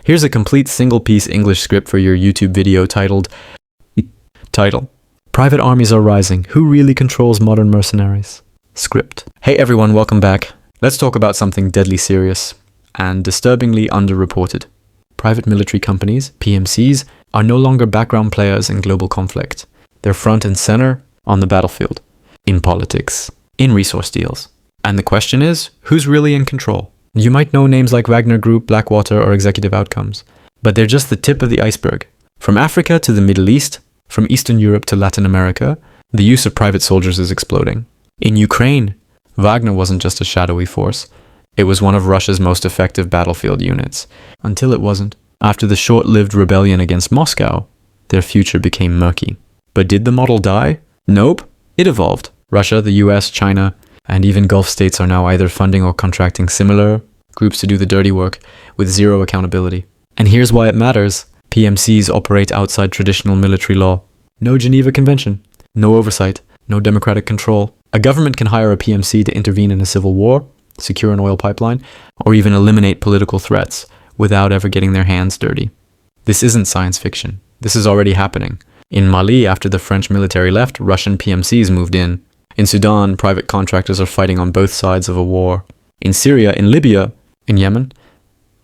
Here's a complete single-piece English script for your YouTube video titled Private Armies Are Rising. Who really controls modern mercenaries? Script. Hey everyone, welcome back. Let's talk about something deadly serious and disturbingly underreported. Private military companies, PMCs, are no longer background players in global conflict. They're front and center on the battlefield, in politics, in resource deals. And the question is, who's really in control? You might know names like Wagner Group, Blackwater, or Executive Outcomes, but they're just the tip of the iceberg. From Africa to the Middle East, from Eastern Europe to Latin America, the use of private soldiers is exploding. In Ukraine, Wagner wasn't just a shadowy force. It was one of Russia's most effective battlefield units. Until it wasn't. After the short-lived rebellion against Moscow, their future became murky. But did the model die? Nope. It evolved. Russia, the US, China, and even Gulf states are now either funding or contracting similar groups to do the dirty work with zero accountability. And here's why it matters. PMCs operate outside traditional military law. No Geneva Convention. No oversight. No democratic control. A government can hire a PMC to intervene in a civil war, secure an oil pipeline, or even eliminate political threats without ever getting their hands dirty. This isn't science fiction. This is already happening. In Mali, after the French military left, Russian PMCs moved in. In Sudan, private contractors are fighting on both sides of a war. In Syria, in Libya, in Yemen,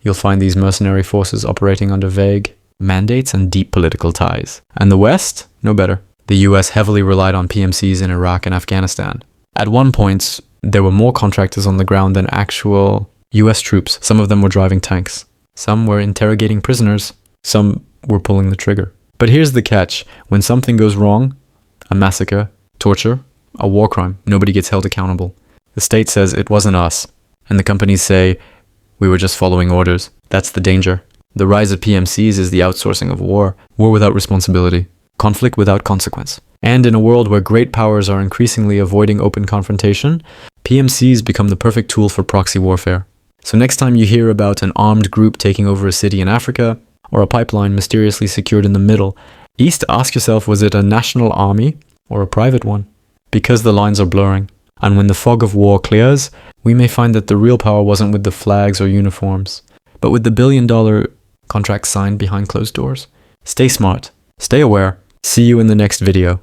you'll find these mercenary forces operating under vague mandates and deep political ties. And the West? No better. The US heavily relied on PMCs in Iraq and Afghanistan. At one point, there were more contractors on the ground than actual US troops. Some of them were driving tanks. Some were interrogating prisoners. Some were pulling the trigger. But here's the catch. When something goes wrong, a massacre, torture, a war crime, nobody gets held accountable. The state says it wasn't us. And the companies say, we were just following orders. That's the danger. The rise of PMCs is the outsourcing of war. War without responsibility. Conflict without consequence. And in a world where great powers are increasingly avoiding open confrontation, PMCs become the perfect tool for proxy warfare. So next time you hear about an armed group taking over a city in Africa, or a pipeline mysteriously secured in the Middle East, ask yourself, was it a national army or a private one? Because the lines are blurring. And when the fog of war clears, we may find that the real power wasn't with the flags or uniforms, but with the billion-dollar contracts signed behind closed doors. Stay smart. Stay aware. See you in the next video.